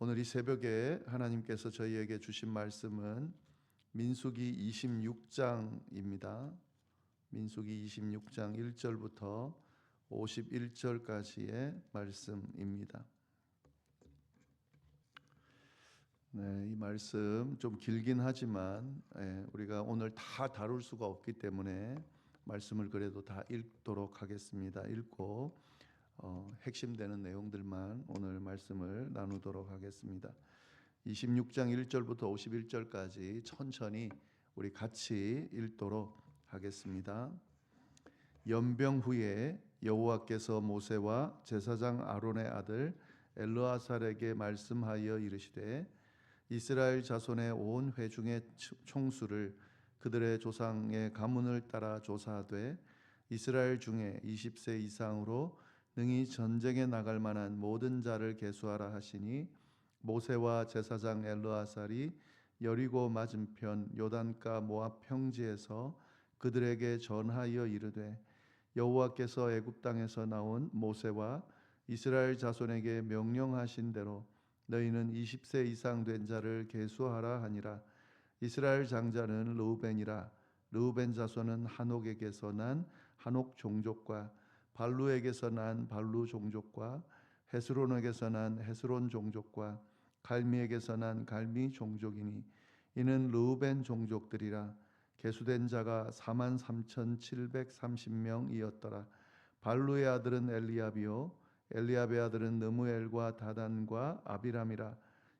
오늘 이 새벽에 하나님께서 저희에게 주신 말씀은 민수기 26장입니다. 민수기 26장 1절부터 51절까지의 말씀입니다. 이 말씀 좀 길긴 하지만 우리가 오늘 다 다룰 수가 없기 때문에 말씀을 그래도 다 읽도록 하겠습니다. 읽고 핵심되는 내용들만 오늘 말씀을 나누도록 하겠습니다. 26장 1절부터 51절까지 천천히 우리 같이 읽도록 하겠습니다. 연병 후에 여호와께서 모세와 제사장 아론의 아들 엘르아살에게 말씀하여 이르시되 이스라엘 자손의 온 회중의 총수를 그들의 조상의 가문을 따라 조사하되 이스라엘 중에 20세 이상으로 능히 전쟁에 나갈 만한 모든 자를 계수하라 하시니 모세와 제사장 엘르아살이 여리고 맞은편 요단가 모압 평지에서 그들에게 전하여 이르되 여호와께서 애굽 땅에서 나온 모세와 이스라엘 자손에게 명령하신 대로 너희는 20세 이상 된 자를 계수하라 하니라. 이스라엘 장자는 르우벤이라. 르우벤 자손은 한옥에게서 난 한옥 종족과 발루에게서 난 발루 종족과 헤스론에게서 난 헤스론 종족과 갈미에게서 난 갈미 종족이니 이는 르우벤 종족들이라. 계수된 자가 43,730명이었더라. 발루의 아들은 엘리압이요 엘리압의 아들은 느무엘과 다단과 아비람이라.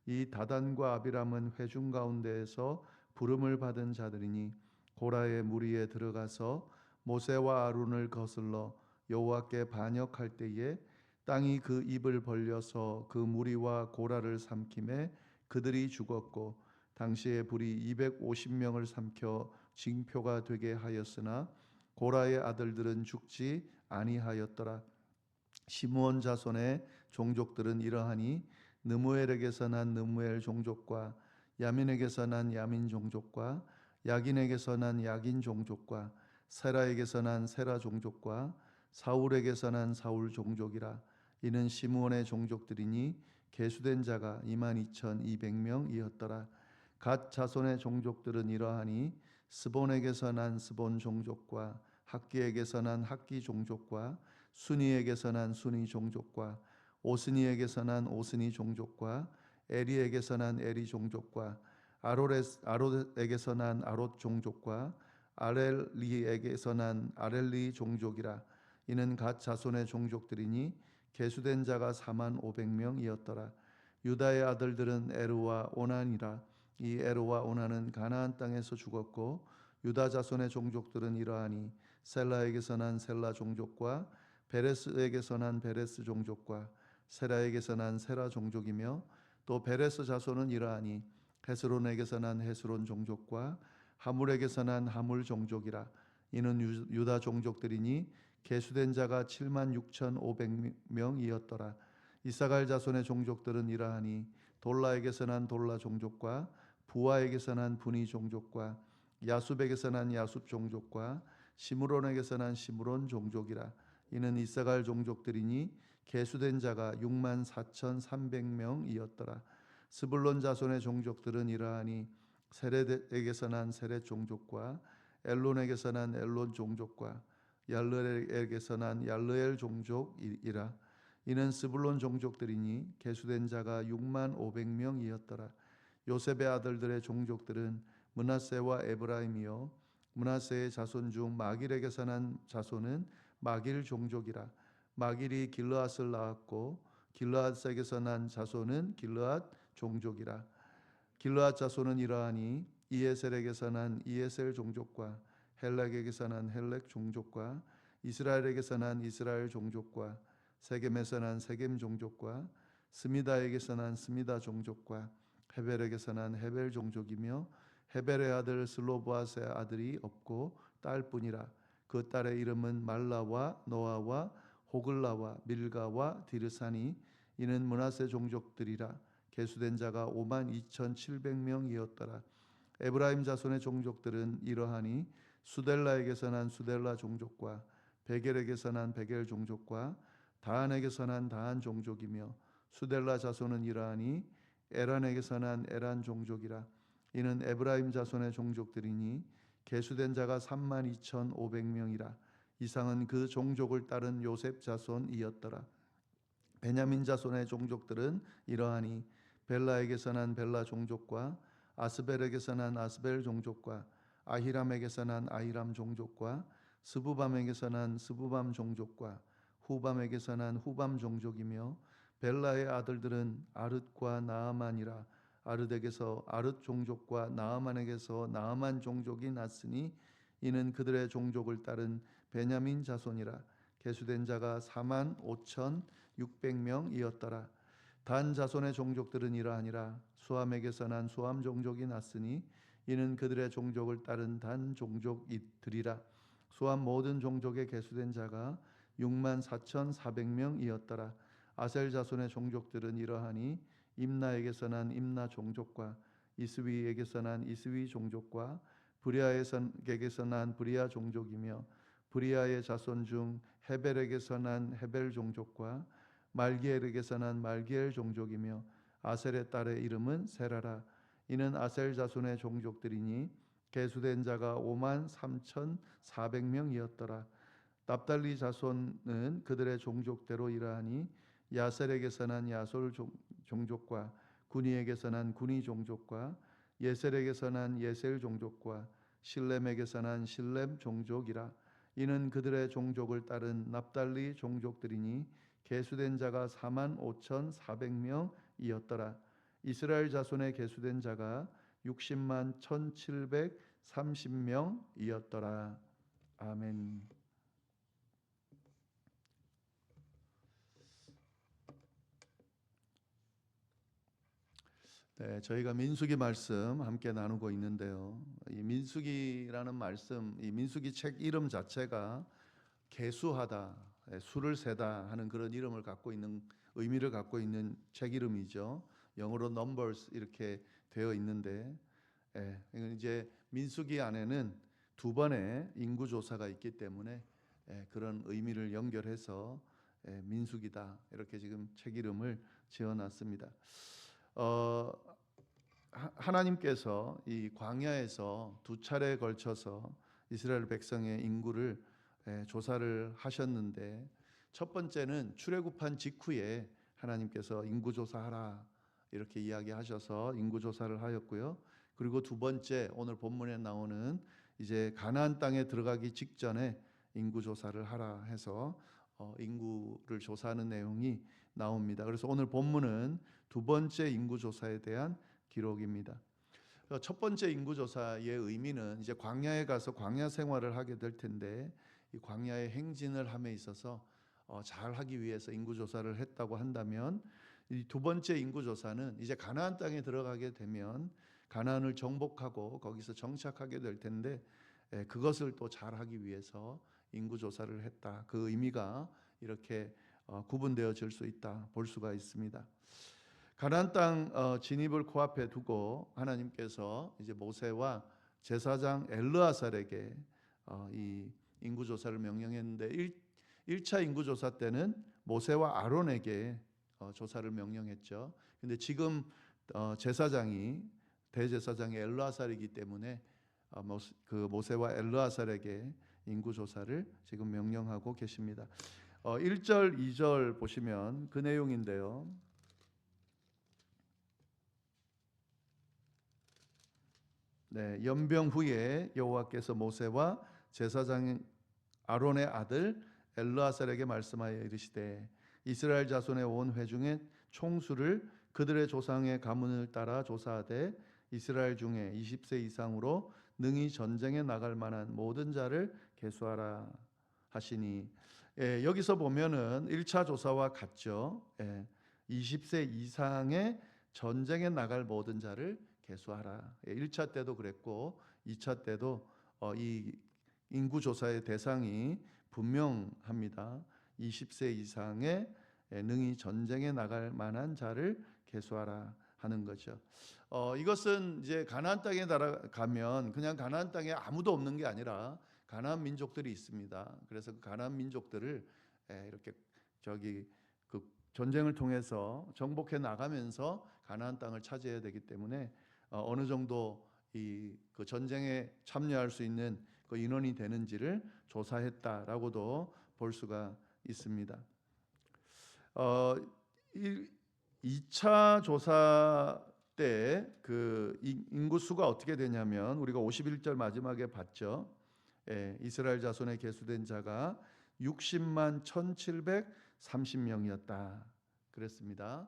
이 다단과 아비람은 회중 가운데에서 부름을 받은 자들이니 고라의 무리에 들어가서 모세와 아론을 거슬러 여호와께 반역할 때에 땅이 그 입을 벌려서 그 무리와 고라를 삼키매 그들이 죽었고 당시에 불이 250명을 삼켜 징표가 되게 하였으나 고라의 아들들은 죽지 아니하였더라. 시므온 자손의 종족들은 이러하니 느무엘에게서 난 느무엘 종족과 야민에게서 난 야민 종족과 야긴에게서 난 야긴 종족과 세라에게서 난 세라 종족과 사울에게서 난 사울 종족이라. 이는 시므온의 종족들이니 계수된 자가 22,200명이었더라. 갓 자손의 종족들은 이러하니 스본에게서 난 스본 종족과 학기에게서 난 학기 종족과 순이에게서 난 순이 종족과 오스니에게서 난 오스니 종족과 에리에게서 난 에리 종족과 아롯에게서 난 아롯 종족과 아렐리에게서 난 아렐리 종족이라. 이는 갓 자손의 종족들이니 계수된 자가 45,000명이었더라. 유다의 아들들은 에르와 오난이라. 이 에르와 오난은 가나안 땅에서 죽었고 유다 자손의 종족들은 이러하니 셀라에게서 난 셀라 종족과 베레스에게서 난 베레스 종족과 세라에게서 난 세라 종족이며 또 베레스 자손은 이러하니 헤스론에게서 난 헤스론 종족과 하물에게서 난 하물 종족이라. 이는 유다 종족들이니 계수된 자가 76,500명이었더라. 이사갈 자손의 종족들은 이러하니 돌라에게서 난 돌라 종족과 부하에게서 난 분이 종족과 야숲에게서 난 야숲 종족과 시므론에게서 난 시므론 종족이라. 이는 이사갈 종족들이니 계수된 자가 64,300명이었더라. 스불론 자손의 종족들은 이러하니 세렛에게서 난 세렛 종족과 엘론에게서 난 엘론 종족과 얄르엘에게서 난 얄르엘 종족이라. 이는 스불론 종족들이니 계수된 자가 65,000명이었더라. 요셉의 아들들의 종족들은 므낫세와 에브라임이요 므낫세의 자손 중 마길에게서 난 자손은 마길 종족이라. 마길이 길르앗을 낳았고 길르앗에게서 난 자손은 길르앗 종족이라. 길르앗 자손은 이러하니 이에셀에게서 난 이에셀 종족과 헬렉에게서 난 헬렉 종족과 이스라엘에게서 난 이스라엘 종족과 세겜에서 난 세겜 종족과 스미다에게서 난 스미다 종족과 헤벨에게서 난 헤벨 종족이며 헤벨의 아들 슬로보앗의 아들이 없고 딸뿐이라. 그 딸의 이름은 말라와 노아와 호글라와 밀가와 디르사니. 이는 므낫세 종족들이라. 계수된 자가 52,700명이었더라. 에브라임 자손의 종족들은 이러하니 수델라에게서 난 수델라 종족과 베겔에게서 난 베겔 종족과 다한에게서 난 다한 종족이며 수델라 자손은 이러하니 에란에게서 난 에란 종족이라. 이는 에브라임 자손의 종족들이니 계수된 자가 32,500명이라. 이상은 그 종족을 따른 요셉 자손이었더라. 베냐민 자손의 종족들은 이러하니 벨라에게서 난 벨라 종족과 아스벨에게서 난 아스벨 종족과 아히람에게서 난 아히람 종족과 스부밤에게서 난 스부밤 종족과 후밤에게서 난 후밤 종족이며 벨라의 아들들은 아릇과 나아만이라. 아릇에게서 아릇 종족과 나아만에게서 나아만 종족이 났으니 이는 그들의 종족을 따른 베냐민 자손이라. 계수된 자가 45,600명이었더라. 단 자손의 종족들은 이러하니라. 수함에게서 난 수함 종족이 났으니 이는 그들의 종족을 따른 단 종족이들이라. 수함 모든 종족에 계수된 자가 64,400명이었더라. 아셀 자손의 종족들은 이러하니 임나에게서 난 임나 종족과 이스위에게서 난 이스위 종족과 브리아에게서 난 브리아 종족이며 브리아의 자손 중 헤벨에게서 난 헤벨 종족과 말기엘에게서 난 말기엘 종족이며 아셀의 딸의 이름은 세라라. 이는 아셀 자손의 종족들이니 계수된 자가 53,400명이었더라. 납달리 자손은 그들의 종족대로 이러하니 야셀에게서 난 야솔 종족과 구니에게서 난 구니 종족과 예셀에게서 난 예셀 종족과 실렘에게서 난 실렘 종족이라. 이는 그들의 종족을 따른 납달리 종족들이니 계수된 자가 45,400명이었더라. 이스라엘 자손의 계수된 자가 60만 1,730명이었더라. 아멘. 네, 저희가 민수기 말씀 함께 나누고 있는데요. 이 민수기라는 말씀, 이 민수기 책 이름 자체가 계수하다, 수를 세다 하는 그런 이름을 갖고 있는 의미를 갖고 있는 책 이름이죠. 영어로 numbers 이렇게 되어 있는데, 이제 민수기 안에는 두 번의 인구 조사가 있기 때문에 그런 의미를 연결해서 민수기다 이렇게 지금 책 이름을 지어놨습니다. 하나님께서 이 광야에서 두 차례에 걸쳐서 이스라엘 백성의 인구를 조사를 하셨는데, 첫 번째는 출애굽한 직후에 하나님께서 인구 조사하라 이렇게 이야기하셔서 인구 조사를 하였고요. 그리고 두 번째, 오늘 본문에 나오는 이제 가나안 땅에 들어가기 직전에 인구 조사를 하라 해서 인구를 조사하는 내용이 나옵니다. 그래서 오늘 본문은 두 번째 인구 조사에 대한 기록입니다. 첫 번째 인구 조사의 의미는 이제 광야에 가서 광야 생활을 하게 될 텐데, 이 광야의 행진을 함에 있어서 잘 하기 위해서 인구 조사를 했다고 한다면, 이 두 번째 인구 조사는 이제 가나안 땅에 들어가게 되면 가나안을 정복하고 거기서 정착하게 될 텐데, 그것을 또 잘 하기 위해서 인구 조사를 했다. 그 의미가 이렇게 구분되어질 수 있다 볼 수가 있습니다. 가나안 땅 진입을 코앞에 두고 하나님께서 이제 모세와 제사장 엘르아살에게 이 인구 조사를 명령했는데, 1차 인구 조사 때는 모세와 아론에게 조사를 명령했죠. 근데 지금 제사장이 대제사장이 엘르아살이기 때문에 그 모세와 엘르아살에게 인구 조사를 지금 명령하고 계십니다. 1절, 2절 보시면 그 내용인데요. 네, 연병 후에 여호와께서 모세와 제사장 아론의 아들 엘르아살에게 말씀하여 이르시되, 이스라엘 자손의 온 회중의 총수를 그들의 조상의 가문을 따라 조사하되 이스라엘 중에 20세 이상으로 능히 전쟁에 나갈 만한 모든 자를 계수하라 하시니, 여기서 보면은 1차 조사와 같죠. 20세 이상의 전쟁에 나갈 모든 자를 계수하라. 1차 때도 그랬고 2차 때도 이 인구 조사의 대상이 분명합니다. 20세 이상의 능히 전쟁에 나갈 만한 자를 계수하라 하는 거죠. 이것은 이제 가나안 땅에 가면 그냥 가나안 땅에 아무도 없는 게 아니라 가나안 민족들이 있습니다. 그래서 그 가나안 민족들을 이렇게 그 전쟁을 통해서 정복해 나가면서 가나안 땅을 차지해야 되기 때문에 어느 정도 그 전쟁에 참여할 수 있는 그 인원이 되는지를 조사했다라고도 볼 수가 있습니다. 2차 조사 때 그 인구 수가 어떻게 되냐면 우리가 51절 마지막에 봤죠. 이스라엘 자손에 계수된 자가 60만 1,730명이었다 그랬습니다.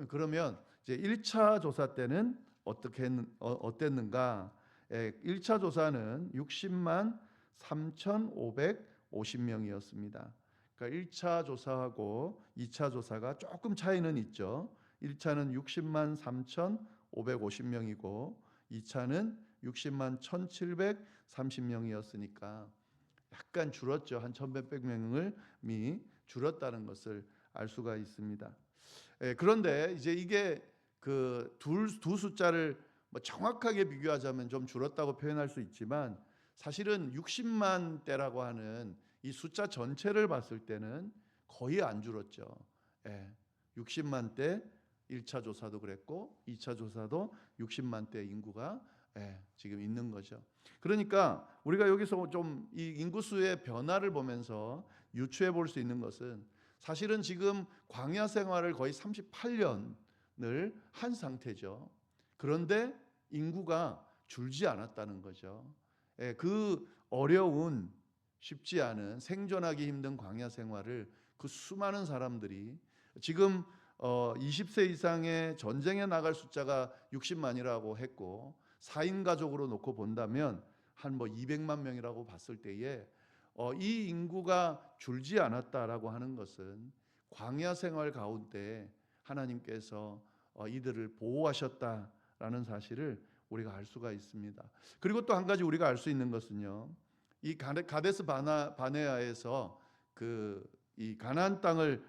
그러면 이제 1차 조사 때는 어땠는가? 1차 조사는 60만 3,550명이었습니다. 그러니까 1차 조사하고 2차 조사가 조금 차이는 있죠. 1차는 60만 3,550명이고 2차는 60만 1,730명이었으니까 약간 줄었죠. 한 1,100명이 줄었다는 것을 알 수가 있습니다. 그런데 이제 이게 그 두 숫자를 정확하게 비교하자면 좀 줄었다고 표현할 수 있지만 사실은 60만 대라고 하는 이 숫자 전체를 봤을 때는 거의 안 줄었죠. 60만 대 1차 조사도 그랬고 2차 조사도 60만 대 인구가 지금 있는 거죠. 그러니까 우리가 여기서 좀 이 인구수의 변화를 보면서 유추해 볼 수 있는 것은 사실은 지금 광야 생활을 거의 38년을 한 상태죠. 그런데 인구가 줄지 않았다는 거죠. 그 어려운 쉽지 않은 생존하기 힘든 광야 생활을 그 수많은 사람들이 지금 20세 이상의 전쟁에 나갈 숫자가 60만이라고 했고 4인 가족으로 놓고 본다면 한 200만 명이라고 봤을 때에 이 인구가 줄지 않았다라고 하는 것은 광야 생활 가운데 하나님께서 이들을 보호하셨다라는 사실을 우리가 알 수가 있습니다. 그리고 또 한 가지 우리가 알 수 있는 것은요. 이 가데스 바네아에서 이 가나안 땅을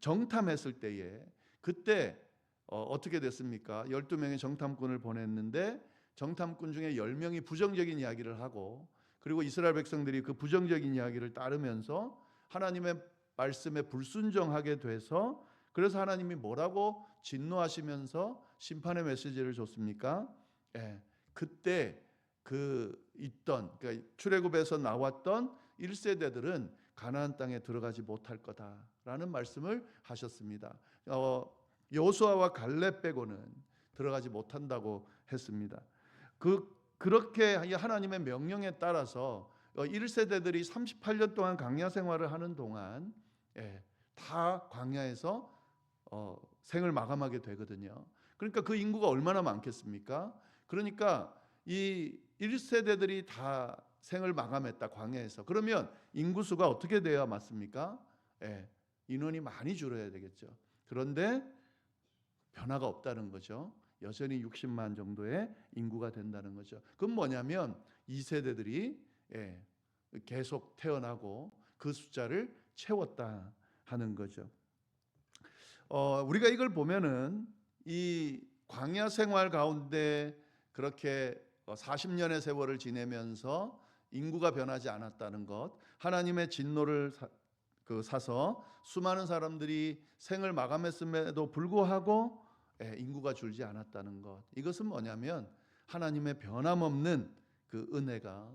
정탐했을 때에 그때 어떻게 됐습니까? 12명의 정탐꾼을 보냈는데 정탐꾼 중에 10명이 부정적인 이야기를 하고 그리고 이스라엘 백성들이 그 부정적인 이야기를 따르면서 하나님의 말씀에 불순종하게 돼서 그래서 하나님이 뭐라고 진노하시면서 심판의 메시지를 줬습니까? 그때 그러니까 출애굽에서 나왔던 1세대들은 가나안 땅에 들어가지 못할 거다라는 말씀을 하셨습니다. 여호수아와 갈렙 빼고는 들어가지 못한다고 했습니다. 그렇게 하나님의 명령에 따라서 1세대들이 38년 동안 광야 생활을 하는 동안 다 광야에서 생을 마감하게 되거든요. 그러니까 그 인구가 얼마나 많겠습니까? 그러니까 이 1세대들이 다 생을 마감했다 광야에서. 그러면 인구수가 어떻게 돼야 맞습니까? 인원이 많이 줄어야 되겠죠. 그런데 변화가 없다는 거죠. 여전히 60만 정도의 인구가 된다는 거죠. 그건 뭐냐면 2세대들이 계속 태어나고 그 숫자를 채웠다 하는 거죠. 우리가 이걸 보면은 이 광야 생활 가운데 그렇게 40년의 세월을 지내면서 인구가 변하지 않았다는 것, 하나님의 진노를 사서 수많은 사람들이 생을 마감했음에도 불구하고 인구가 줄지 않았다는 것. 이것은 뭐냐면 하나님의 변함없는 그 은혜가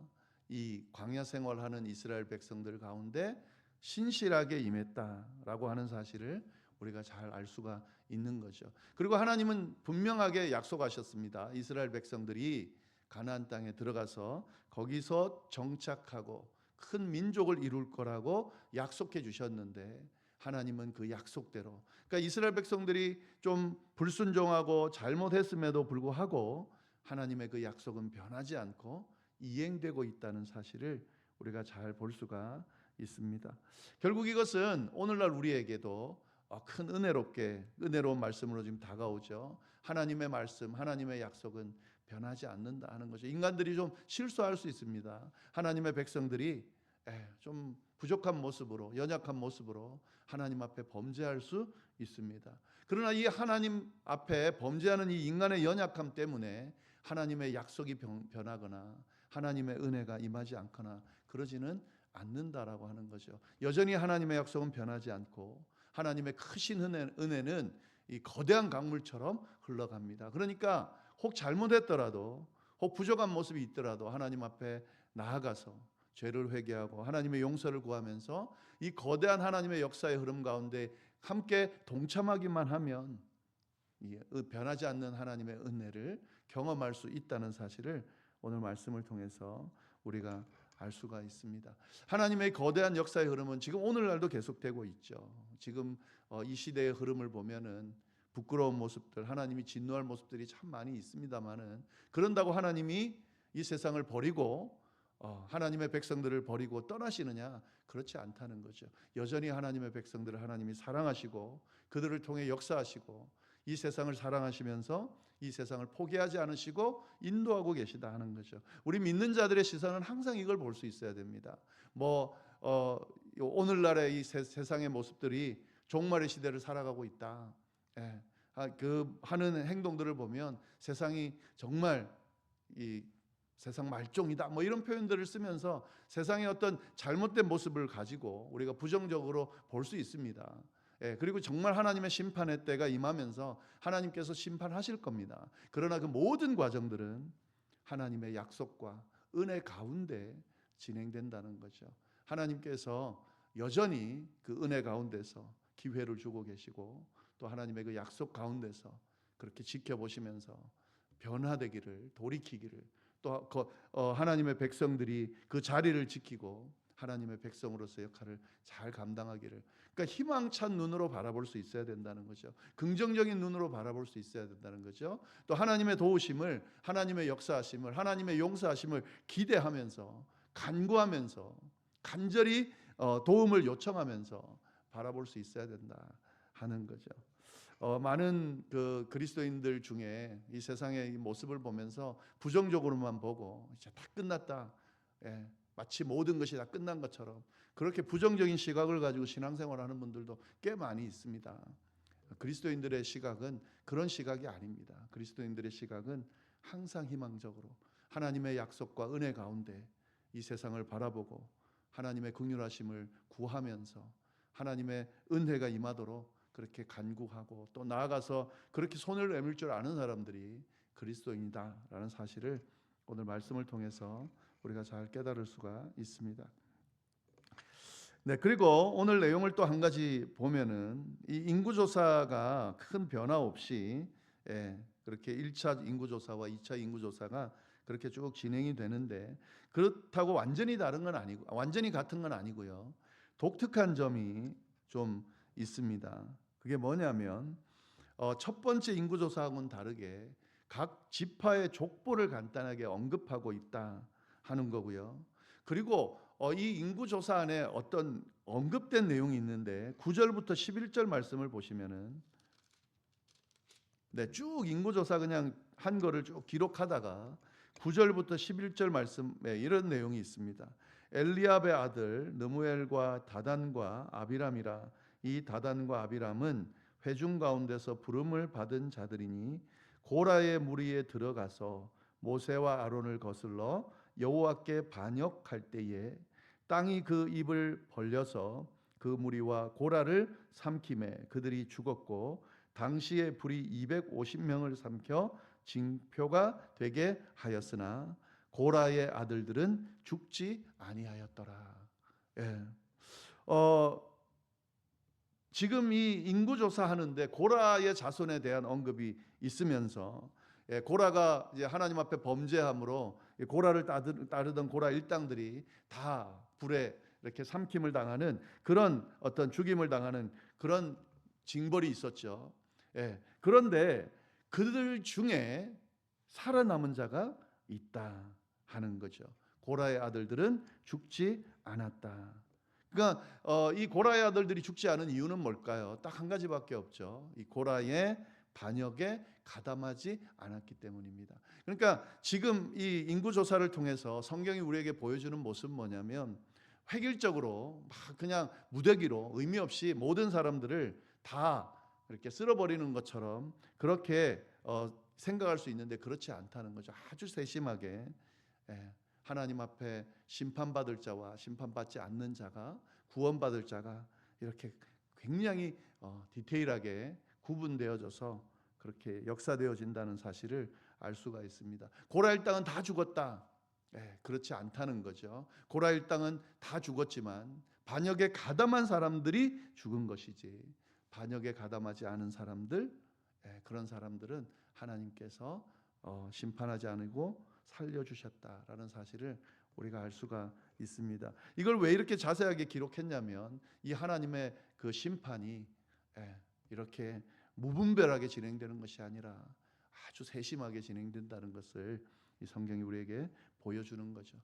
이 광야 생활하는 이스라엘 백성들 가운데 신실하게 임했다라고 하는 사실을 우리가 잘 알 수가 있는 거죠. 그리고 하나님은 분명하게 약속하셨습니다. 이스라엘 백성들이 가나안 땅에 들어가서 거기서 정착하고 큰 민족을 이룰 거라고 약속해 주셨는데 하나님은 그 약속대로, 그러니까 이스라엘 백성들이 좀 불순종하고 잘못했음에도 불구하고 하나님의 그 약속은 변하지 않고 이행되고 있다는 사실을 우리가 잘 볼 수가 있습니다. 결국 이것은 오늘날 우리에게도 큰 은혜로운 말씀으로 지금 다가오죠. 하나님의 말씀, 하나님의 약속은 변하지 않는다 하는 거죠. 인간들이 좀 실수할 수 있습니다. 하나님의 백성들이 좀 부족한 모습으로, 연약한 모습으로 하나님 앞에 범죄할 수 있습니다. 그러나 이 하나님 앞에 범죄하는 이 인간의 연약함 때문에 하나님의 약속이 변하거나 하나님의 은혜가 임하지 않거나 그러지는 않는다라고 하는 거죠. 여전히 하나님의 약속은 변하지 않고 하나님의 크신 은혜는 이 거대한 강물처럼 흘러갑니다. 그러니까 혹 잘못했더라도, 혹 부족한 모습이 있더라도 하나님 앞에 나아가서 죄를 회개하고 하나님의 용서를 구하면서 이 거대한 하나님의 역사의 흐름 가운데 함께 동참하기만 하면 이 변하지 않는 하나님의 은혜를 경험할 수 있다는 사실을 오늘 말씀을 통해서 우리가 알 수가 있습니다. 하나님의 거대한 역사의 흐름은 지금 오늘날도 계속되고 있죠. 지금 이 시대의 흐름을 보면은 부끄러운 모습들, 하나님이 진노할 모습들이 참 많이 있습니다만은, 그런다고 하나님이 이 세상을 버리고 하나님의 백성들을 버리고 떠나시느냐? 그렇지 않다는 거죠. 여전히 하나님의 백성들을 하나님이 사랑하시고 그들을 통해 역사하시고 이 세상을 사랑하시면서 이 세상을 포기하지 않으시고 인도하고 계시다 하는 거죠. 우리 믿는 자들의 시선은 항상 이걸 볼 수 있어야 됩니다. 오늘날의 이 세상의 모습들이 종말의 시대를 살아가고 있다. 예. 그 하는 행동들을 보면 세상이 정말 이 세상 말종이다 뭐 이런 표현들을 쓰면서 세상의 어떤 잘못된 모습을 가지고 우리가 부정적으로 볼 수 있습니다. 그리고 정말 하나님의 심판의 때가 임하면서 하나님께서 심판하실 겁니다. 그러나 그 모든 과정들은 하나님의 약속과 은혜 가운데 진행된다는 거죠. 하나님께서 여전히 그 은혜 가운데서 기회를 주고 계시고 또 하나님의 그 약속 가운데서 그렇게 지켜보시면서 변화되기를, 돌이키기를, 또 하나님의 백성들이 그 자리를 지키고 하나님의 백성으로서 역할을 잘 감당하기를, 그러니까 희망찬 눈으로 바라볼 수 있어야 된다는 거죠. 긍정적인 눈으로 바라볼 수 있어야 된다는 거죠. 또 하나님의 도우심을, 하나님의 역사하심을, 하나님의 용서하심을 기대하면서 간구하면서 간절히 도움을 요청하면서 바라볼 수 있어야 된다 하는 거죠. 많은 그 그리스도인들 중에 이 세상의 모습을 보면서 부정적으로만 보고 이제 다 끝났다, 마치 모든 것이 다 끝난 것처럼 그렇게 부정적인 시각을 가지고 신앙생활하는 분들도 꽤 많이 있습니다. 그리스도인들의 시각은 그런 시각이 아닙니다. 그리스도인들의 시각은 항상 희망적으로 하나님의 약속과 은혜 가운데 이 세상을 바라보고 하나님의 긍휼하심을 구하면서 하나님의 은혜가 임하도록 그렇게 간구하고 또 나아가서 그렇게 손을 내밀 줄 아는 사람들이 그리스도인이다라는 사실을 오늘 말씀을 통해서 우리가 잘 깨달을 수가 있습니다. 네, 그리고 오늘 내용을 또 한 가지 보면은 이 인구조사가 큰 변화 없이 그렇게 1차 인구조사와 2차 인구조사가 그렇게 쭉 진행이 되는데, 그렇다고 완전히 다른 건 아니고 완전히 같은 건 아니고요. 독특한 점이 좀 있습니다. 그게 뭐냐면 첫 번째 인구조사하고는 다르게 각 지파의 족보를 간단하게 언급하고 있다 하는 거고요. 그리고 이 인구조사 안에 어떤 언급된 내용이 있는데 9절부터 11절 말씀을 보시면은 쭉 인구조사 그냥 한 거를 쭉 기록하다가 9절부터 11절 말씀에 이런 내용이 있습니다. 엘리압의 아들 느무엘과 다단과 아비람이라. 이 다단과 아비람은 회중 가운데서 부름을 받은 자들이니 고라의 무리에 들어가서 모세와 아론을 거슬러 여호와께 반역할 때에 땅이 그 입을 벌려서 그 무리와 고라를 삼키매 그들이 죽었고 당시에 불이 250명을 삼켜 징표가 되게 하였으나 고라의 아들들은 죽지 아니하였더라. 지금 이 인구조사 하는데 고라의 자손에 대한 언급이 있으면서 고라가 이제 하나님 앞에 범죄함으로 고라를 따르던 고라 일당들이 다 불에 이렇게 삼킴을 당하는 그런 어떤 죽임을 당하는 그런 징벌이 있었죠. 그런데 그들 중에 살아남은 자가 있다 하는 거죠. 고라의 아들들은 죽지 않았다. 그러니까 이 고라의 아들들이 죽지 않은 이유는 뭘까요? 딱 한 가지밖에 없죠. 이 고라의 반역에 가담하지 않았기 때문입니다. 그러니까 지금 이 인구조사를 통해서 성경이 우리에게 보여주는 모습은 뭐냐면 획일적으로 막 그냥 무대기로 의미 없이 모든 사람들을 다 이렇게 쓸어버리는 것처럼 그렇게 생각할 수 있는데 그렇지 않다는 거죠. 아주 세심하게 하나님 앞에 심판받을 자와 심판받지 않는 자가, 구원받을 자가 이렇게 굉장히 디테일하게 구분되어져서 그렇게 역사되어진다는 사실을 알 수가 있습니다. 고라 일당은 다 죽었다. 그렇지 않다는 거죠. 고라 일당은 다 죽었지만 반역에 가담한 사람들이 죽은 것이지, 반역에 가담하지 않은 사람들, 그런 사람들은 하나님께서 심판하지 않고 살려주셨다라는 사실을 우리가 알 수가 있습니다. 이걸 왜 이렇게 자세하게 기록했냐면 이 하나님의 그 심판이 이렇게 무분별하게 진행되는 것이 아니라 아주 세심하게 진행된다는 것을 이 성경이 우리에게 보여주는 거죠.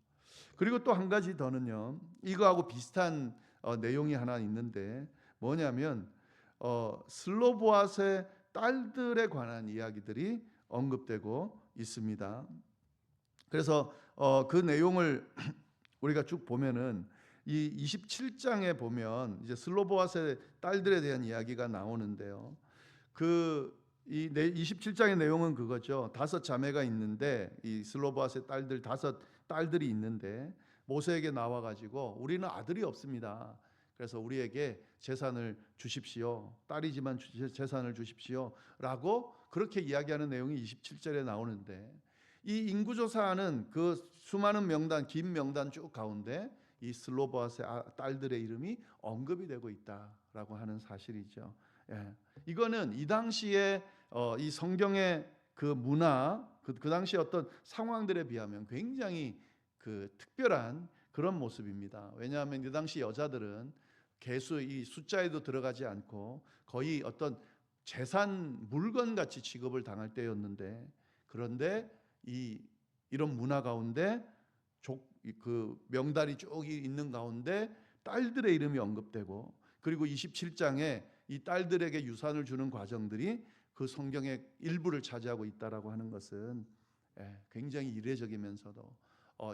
그리고 또 한 가지 더는요, 이거하고 비슷한 내용이 하나 있는데 뭐냐면 슬로보앗의 딸들에 관한 이야기들이 언급되고 있습니다. 그래서 그 내용을 우리가 쭉 보면은 이 27장에 보면 이제 슬로보앗의 딸들에 대한 이야기가 나오는데요. 이 27장의 내용은 그거죠. 5자매가 있는데 이 슬로보앗의 딸들 5딸들이 있는데 모세에게 나와 가지고 우리는 아들이 없습니다. 그래서 우리에게 재산을 주십시오. 딸이지만 재산을 주십시오라고 그렇게 이야기하는 내용이 27절에 나오는데, 이 인구조사하는 그 수많은 명단, 긴 명단 쭉 가운데 이 슬로보앗의 딸들의 이름이 언급이 되고 있다라고 하는 사실이죠. 이거는 이 당시에 이 성경의 그 문화, 그 당시의 어떤 상황들에 비하면 굉장히 그 특별한 그런 모습입니다. 왜냐하면 이 당시 여자들은 개수, 이 숫자에도 들어가지 않고 거의 어떤 재산, 물건 같이 취급을 당할 때였는데, 그런데 이런 문화 가운데 그 명단이 쭉 있는 가운데 딸들의 이름이 언급되고, 그리고 27장에 이 딸들에게 유산을 주는 과정들이 그 성경의 일부를 차지하고 있다라고 하는 것은 굉장히 이례적이면서도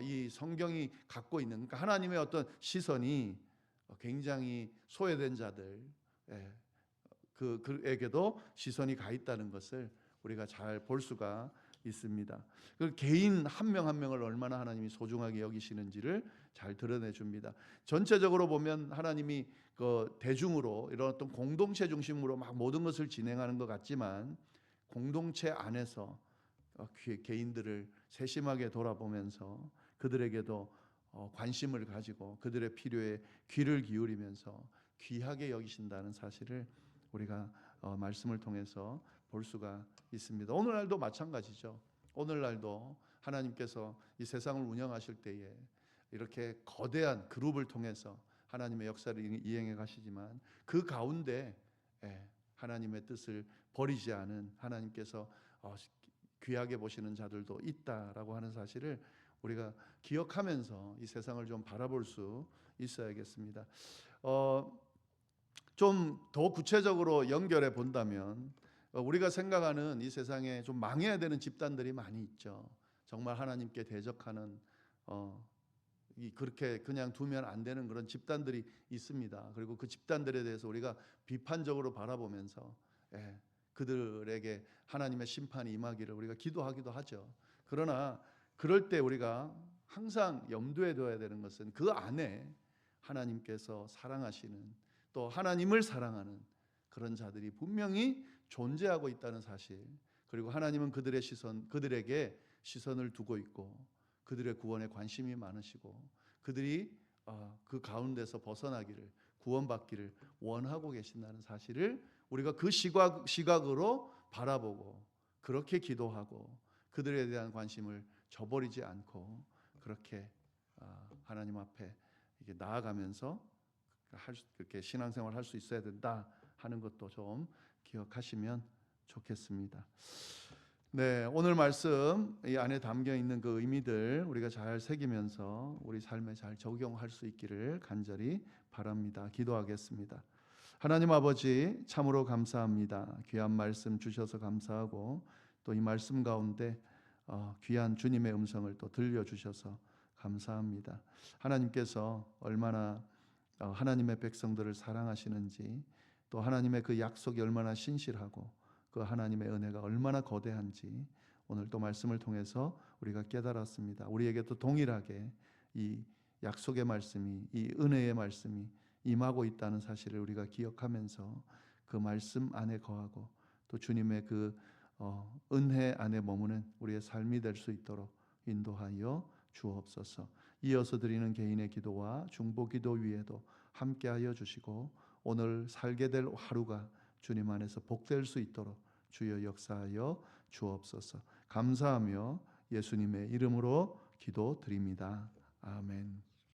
이 성경이 갖고 있는, 그러니까 하나님의 어떤 시선이 굉장히 소외된 자들, 그에게도 시선이 가 있다는 것을 우리가 잘 볼 수가 있습니다. 그 개인 한 명 한 명을 얼마나 하나님이 소중하게 여기시는지를 잘 드러내 줍니다. 전체적으로 보면 하나님이 그 대중으로 이런 어떤 공동체 중심으로 막 모든 것을 진행하는 것 같지만, 공동체 안에서 개인들을 세심하게 돌아보면서 그들에게도 관심을 가지고 그들의 필요에 귀를 기울이면서 귀하게 여기신다는 사실을 우리가 말씀을 통해서 볼 수가 있습니다. 오늘날도 마찬가지죠. 오늘날도 하나님께서 이 세상을 운영하실 때에 이렇게 거대한 그룹을 통해서 하나님의 역사를 이행해 가시지만, 그 가운데 하나님의 뜻을 버리지 않은 하나님께서 귀하게 보시는 자들도 있다라고 하는 사실을 우리가 기억하면서 이 세상을 좀 바라볼 수 있어야겠습니다. 좀 더 구체적으로 연결해 본다면 우리가 생각하는 이 세상에 좀 망해야 되는 집단들이 많이 있죠. 정말 하나님께 대적하는 그렇게 그냥 두면 안 되는 그런 집단들이 있습니다. 그리고 그 집단들에 대해서 우리가 비판적으로 바라보면서 그들에게 하나님의 심판이 임하기를 우리가 기도하기도 하죠. 그러나 그럴 때 우리가 항상 염두에 둬야 되는 것은 그 안에 하나님께서 사랑하시는, 또 하나님을 사랑하는 그런 자들이 분명히 존재하고 있다는 사실, 그리고 하나님은 그들에게 시선을 두고 있고 그들의 구원에 관심이 많으시고 그들이 그 가운데서 벗어나기를, 구원받기를 원하고 계신다는 사실을 우리가 그 시각으로 바라보고 그렇게 기도하고 그들에 대한 관심을 저버리지 않고 그렇게 하나님 앞에 이게 나아가면서 그렇게 신앙생활을 할 수 있어야 된다 하는 것도 좀 기억하시면 좋겠습니다. 네, 오늘 말씀 이 안에 담겨 있는 그 의미들 우리가 잘 새기면서 우리 삶에 잘 적용할 수 있기를 간절히 바랍니다. 기도하겠습니다. 하나님 아버지, 참으로 감사합니다. 귀한 말씀 주셔서 감사하고 또 이 말씀 가운데 귀한 주님의 음성을 또 들려주셔서 감사합니다. 하나님께서 얼마나 하나님의 백성들을 사랑하시는지, 또 하나님의 그 약속이 얼마나 신실하고 그 하나님의 은혜가 얼마나 거대한지 오늘 또 말씀을 통해서 우리가 깨달았습니다. 우리에게도 동일하게 이 약속의 말씀이, 이 은혜의 말씀이 임하고 있다는 사실을 우리가 기억하면서 그 말씀 안에 거하고 또 주님의 그 은혜 안에 머무는 우리의 삶이 될 수 있도록 인도하여 주옵소서. 이어서 드리는 개인의 기도와 중보 기도 위에도 함께하여 주시고 오늘 살게 될 하루가 주님 안에서 복될 수 있도록 주여 역사하여 주옵소서. 감사하며 예수님의 이름으로 기도드립니다. 아멘.